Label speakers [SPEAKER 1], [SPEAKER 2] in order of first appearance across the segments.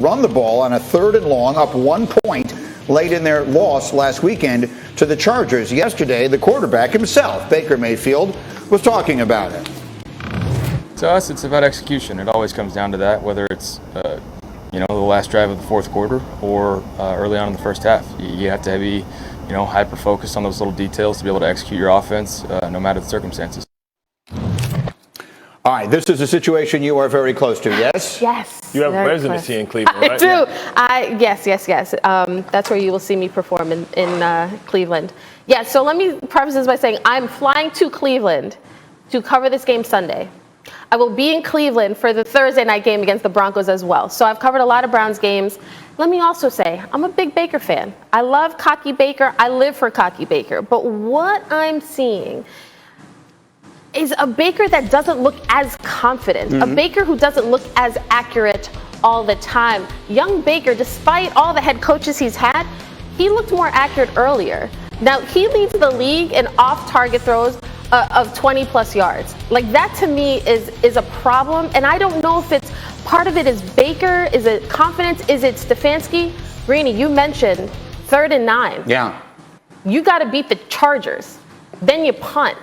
[SPEAKER 1] run the ball on a 3rd and long, up 1 point late in their loss last weekend to the Chargers. Yesterday, the quarterback himself, Baker Mayfield, was talking about it.
[SPEAKER 2] To us, it's about execution. It always comes down to that, whether it's the last drive of the fourth quarter or early on in the first half. You have to be hyper focused on those little details to be able to execute your offense no matter the circumstances.
[SPEAKER 1] All right, this is a situation you are very close to, yes?
[SPEAKER 3] Yes.
[SPEAKER 4] You have residency in Cleveland, right?
[SPEAKER 3] I do. Yes. That's where you will see me perform in Cleveland. Yeah, so let me preface this by saying I'm flying to Cleveland to cover this game Sunday. I will be in Cleveland for the Thursday night game against the Broncos as well. So I've covered a lot of Browns games. Let me also say, I'm a big Baker fan. I love cocky Baker. I live for cocky Baker. But what I'm seeing is a Baker that doesn't look as confident, a Baker who doesn't look as accurate all the time. Young Baker, despite all the head coaches he's had, he looked more accurate earlier. Now, he leads the league in off-target throws of 20-plus yards. Like, that to me is a problem, and I don't know if it's part of it is Baker, is it confidence, is it Stefanski? Greeny, you mentioned 3rd and 9.
[SPEAKER 1] Yeah.
[SPEAKER 3] You got to beat the Chargers. Then you punt.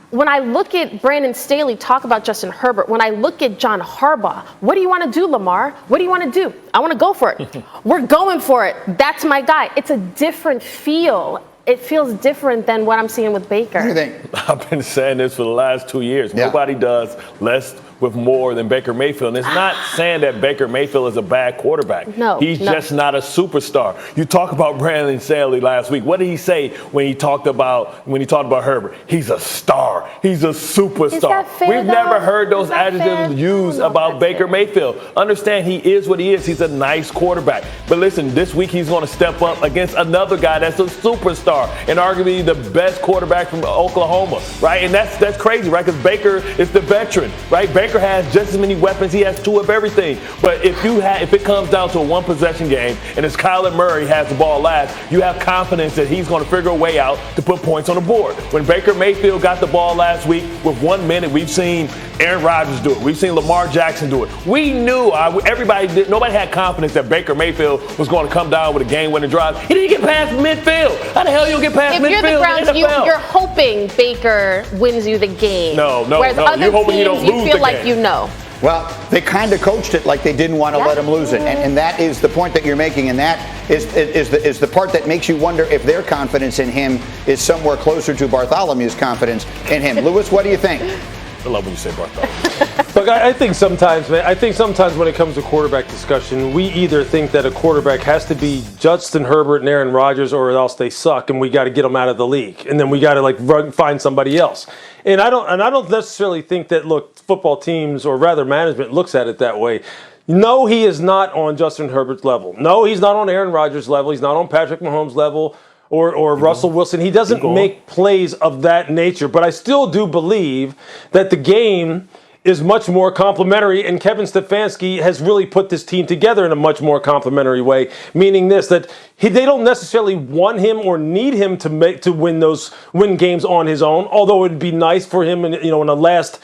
[SPEAKER 3] When I look at Brandon Staley talk about Justin Herbert, when I look at John Harbaugh, what do you want to do, Lamar? What do you want to do? I want to go for it. We're going for it. That's my guy. It's a different feel. It feels different than what I'm seeing with Baker.
[SPEAKER 1] What do you think?
[SPEAKER 4] I've been saying this for the last 2 years.
[SPEAKER 1] Yeah.
[SPEAKER 4] Nobody does less with more than Baker Mayfield. And it's not saying that Baker Mayfield is a bad quarterback.
[SPEAKER 3] No.
[SPEAKER 4] He's just not a superstar. You talk about Brandon Staley last week. What did he say when he talked about Herbert? He's a star. He's a superstar.
[SPEAKER 3] Is that fair,
[SPEAKER 4] We've
[SPEAKER 3] though?
[SPEAKER 4] never heard those
[SPEAKER 3] Is that
[SPEAKER 4] adjectives
[SPEAKER 3] fair?
[SPEAKER 4] used about Baker Mayfield. Understand he is what he is. He's a nice quarterback. But listen, this week he's going to step up against another guy that's a superstar and arguably the best quarterback from Oklahoma, right? And that's crazy, right? Because Baker is the veteran, right? Baker has just as many weapons. He has 2 of everything. But if it comes down to a 1-possession game and it's Kyler Murray has the ball last, you have confidence that he's going to figure a way out to put points on the board. When Baker Mayfield got the ball last week with 1 minute, we've seen Aaron Rodgers do it. We've seen Lamar Jackson do it. We knew nobody had confidence that Baker Mayfield was going to come down with a game-winning drive. He didn't get past midfield. How the hell you get past midfield?
[SPEAKER 3] If you're the Browns,
[SPEAKER 4] in the NFL?
[SPEAKER 3] you're hoping Baker wins you the game.
[SPEAKER 4] No.
[SPEAKER 3] Whereas other
[SPEAKER 4] You're hoping you don't
[SPEAKER 3] teams,
[SPEAKER 4] lose
[SPEAKER 3] you feel
[SPEAKER 4] the
[SPEAKER 3] like
[SPEAKER 4] game.
[SPEAKER 3] you know.
[SPEAKER 1] Well, they kind of coached it like they didn't want to let him lose it. And that is the point that you're making, and that is the part that makes you wonder if their confidence in him is somewhere closer to Bartholomew's confidence in him. Lewis, what do you think?
[SPEAKER 4] I love when you say Bartholomew.
[SPEAKER 5] Look, I think sometimes when it comes to quarterback discussion, we either think that a quarterback has to be Justin Herbert and Aaron Rodgers or else they suck and we got to get them out of the league. And then we got to find somebody else. And I don't necessarily think that, football teams or rather management looks at it that way. No, he is not on Justin Herbert's level. No, he's not on Aaron Rodgers' level. He's not on Patrick Mahomes' level. Or Russell Wilson. He doesn't make plays of that nature. But I still do believe that the game is much more complimentary, and Kevin Stefanski has really put this team together in a much more complimentary way, meaning that they don't necessarily want him or need him to win games on his own, although it would be nice for him in a last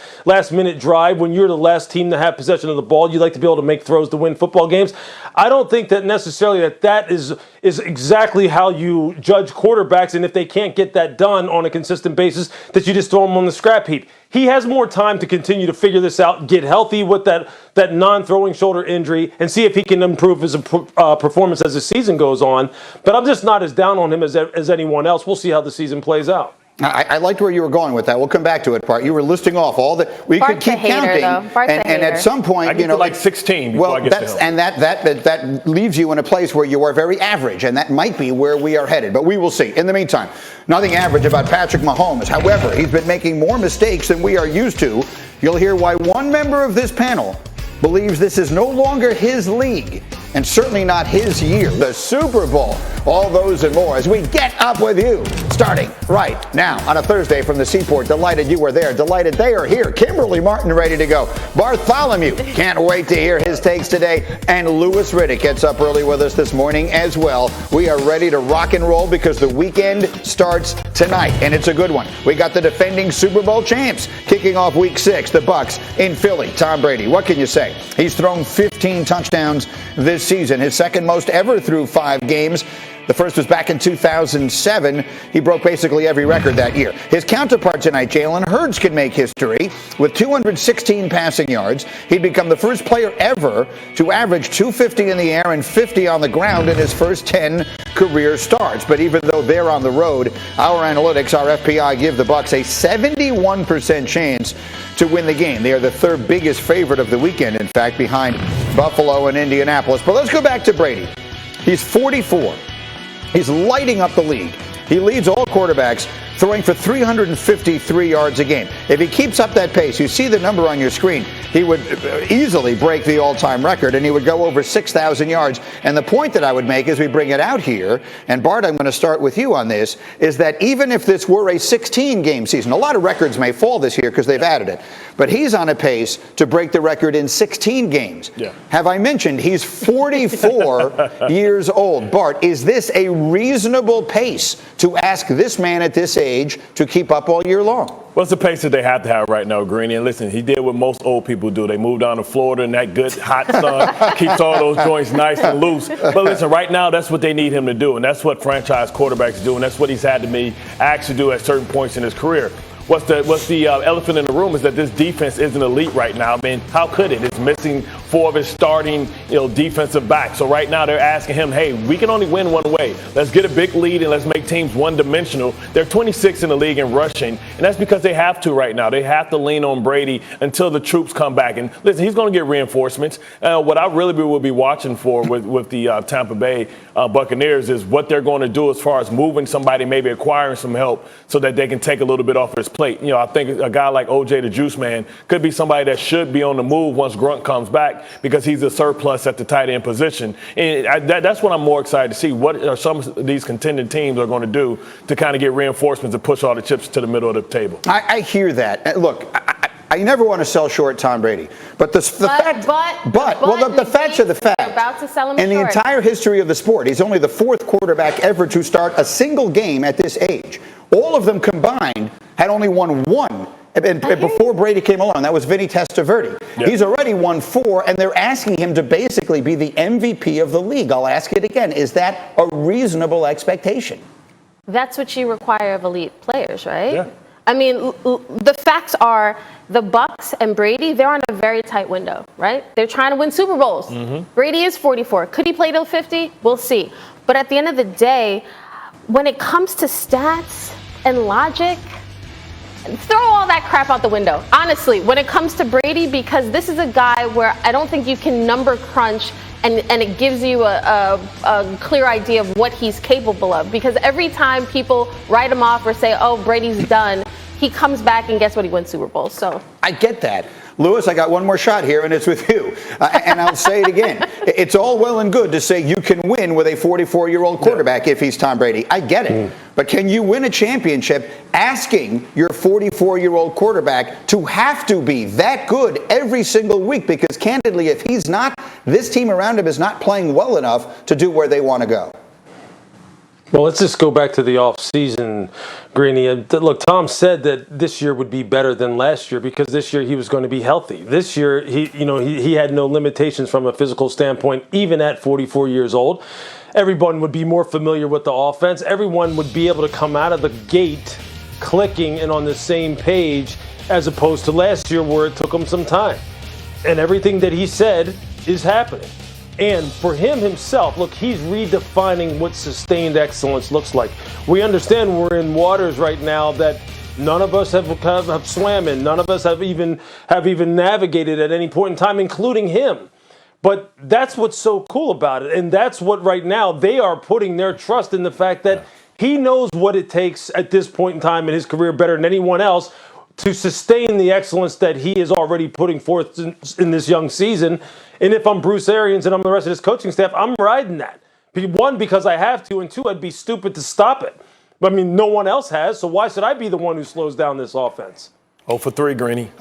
[SPEAKER 5] minute drive when you're the last team to have possession of the ball, you'd like to be able to make throws to win football games. I don't think that necessarily that is exactly how you judge quarterbacks, and if they can't get that done on a consistent basis, that you just throw them on the scrap heap. He has more time to continue to figure this out, get healthy with that non-throwing shoulder injury, and see if he can improve his performance as the season goes on. But I'm just not as down on him as anyone else. We'll see how the season plays out.
[SPEAKER 1] I liked where you were going with that. We'll come back to it, Bart. You were listing off all the. We
[SPEAKER 3] Bart's
[SPEAKER 1] could keep counting, and at some point,
[SPEAKER 4] I get to like 16 before I get to him.
[SPEAKER 1] And that leaves you in a place where you are very average, and that might be where we are headed. But we will see. In the meantime, nothing average about Patrick Mahomes. However, he's been making more mistakes than we are used to. You'll hear why one member of this panel believes this is no longer his league and certainly not his year. The Super Bowl. All those and more as we get up with you. starting right now on a Thursday from the Seaport. Delighted you were there. Delighted they are here. Kimberly Martin ready to go. Bartholomew can't wait to hear his takes today. And Louis Riddick gets up early with us this morning as well. We are ready to rock and roll because the weekend starts tonight, and it's a good one. We got the defending Super Bowl champs kicking off Week 6, the Bucs in Philly. Tom Brady, what can you say? He's thrown 15 touchdowns this season, his second most ever through 5 games. The first was back in 2007. He broke basically every record that year. His counterpart tonight, Jalen Hurts, could make history with 216 passing yards. He'd become the first player ever to average 250 in the air and 50 on the ground in his first 10 career starts. But even though they're on the road, our analytics, our FPI, give the Bucs a 71% chance to win the game. They are the third biggest favorite of the weekend, in fact, behind Buffalo and Indianapolis. But let's go back to Brady. He's 44. He's lighting up the league. He leads all quarterbacks, throwing for 353 yards a game. If he keeps up that pace, you see the number on your screen, he would easily break the all-time record, and he would go over 6,000 yards. And the point that I would make as we bring it out here, and Bart, I'm going to start with you on this, is that even if this were a 16-game season, a lot of records may fall this year because they've added it, but he's on a pace to break the record in 16 games. Yeah. Have I mentioned he's 44 years old? Bart, is this a reasonable pace to ask this man at this age to keep up all year long?
[SPEAKER 4] What's the pace that they have to have right now, Greeny? And listen, he did what most old people do. They move down to Florida and that good hot sun keeps all those joints nice and loose. But listen, right now, that's what they need him to do. And that's what franchise quarterbacks do. And that's what he's had to be asked to do at certain points in his career. What's the elephant in the room is that this defense isn't elite right now. I mean, how could it? It's missing 4 of his starting, defensive backs. So right now they're asking him, hey, we can only win one way. Let's get a big lead and let's make teams one-dimensional. They're 26 in the league in rushing, and that's because they have to right now. They have to lean on Brady until the troops come back. And listen, he's going to get reinforcements. What I really will be watching for with the Tampa Bay Buccaneers is what they're going to do as far as moving somebody, maybe acquiring some help so that they can take a little bit off his plate. I think a guy like OJ the Juice Man could be somebody that should be on the move once Grunt comes back because he's a surplus at the tight end position. And that's what I'm more excited to see. What are some of these contending teams are going to do to kind of get reinforcements and push all the chips to the middle of the table?
[SPEAKER 1] I hear that. Look, I never want to sell short Tom Brady, but the facts are the facts.
[SPEAKER 3] About to sell him
[SPEAKER 1] in the
[SPEAKER 3] short.
[SPEAKER 1] entire history of the sport, he's only the 4th quarterback ever to start a single game at this age. All of them combined had only won 1. And before Brady came along, that was Vinny Testaverde. Yep. He's already won 4, and they're asking him to basically be the MVP of the league. I'll ask it again. Is that a reasonable expectation?
[SPEAKER 3] That's what you require of elite players, right?
[SPEAKER 4] Yeah.
[SPEAKER 3] I mean, the facts are the Bucs and Brady, they're on a very tight window, right? They're trying to win Super Bowls. Mm-hmm. Brady is 44. Could he play till 50? We'll see. But at the end of the day, when it comes to stats and logic, throw all that crap out the window. Honestly, when it comes to Brady, because this is a guy where I don't think you can number crunch and it gives you a clear idea of what he's capable of. Because every time people write him off or say, oh, Brady's done, he comes back and guess what? He wins Super Bowls. So
[SPEAKER 1] I get that. Louis, I got one more shot here, and it's with you. And I'll say it again. It's all well and good to say you can win with a 44-year-old quarterback if he's Tom Brady. I get it. But can you win a championship asking your 44-year-old quarterback to have to be that good every single week? Because candidly, if he's not, this team around him is not playing well enough to do where they want to go.
[SPEAKER 5] Well, let's just go back to the offseason, Greeny. Look, Tom said that this year would be better than last year because this year he was going to be healthy. This year, he had no limitations from a physical standpoint, even at 44 years old. Everyone would be more familiar with the offense. Everyone would be able to come out of the gate clicking and on the same page as opposed to last year where it took him some time. And everything that he said is happening. And for him himself, look, he's redefining what sustained excellence looks like. We understand we're in waters right now that none of us have swam in. None of us have even navigated at any point in time, including him. But that's what's so cool about it. And that's what right now they are putting their trust in the fact that he knows what it takes at this point in time in his career better than anyone else to sustain the excellence that he is already putting forth in this young season. And if I'm Bruce Arians and I'm the rest of his coaching staff, I'm riding that. One, because I have to, and two, I'd be stupid to stop it. I mean, no one else has, so why should I be the one who slows down this offense?
[SPEAKER 4] 0 for 3, Greeny.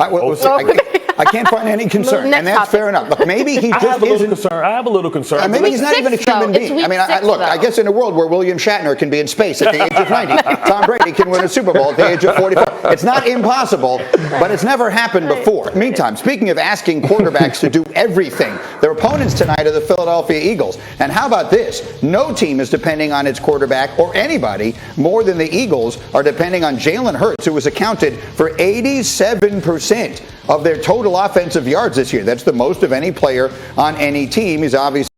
[SPEAKER 1] I can't find any concern, and that's fair enough. Look, maybe he
[SPEAKER 4] I
[SPEAKER 1] just
[SPEAKER 4] have a little
[SPEAKER 1] isn't.
[SPEAKER 4] concern. I have a little concern.
[SPEAKER 1] Maybe he's not even a human
[SPEAKER 3] though. It's
[SPEAKER 1] being.
[SPEAKER 3] week
[SPEAKER 1] I mean,
[SPEAKER 3] six,
[SPEAKER 1] look,
[SPEAKER 3] though.
[SPEAKER 1] I guess in a world where William Shatner can be in space at the age of 90, Tom Brady can win a Super Bowl at the age of 44. It's not impossible, but it's never happened before. Meantime, speaking of asking quarterbacks to do everything, their opponents tonight are the Philadelphia Eagles. And how about this? No team is depending on its quarterback or anybody more than the Eagles are depending on Jalen Hurts, who was accounted for 87% of their total offensive yards this year. That's the most of any player on any team. He's obviously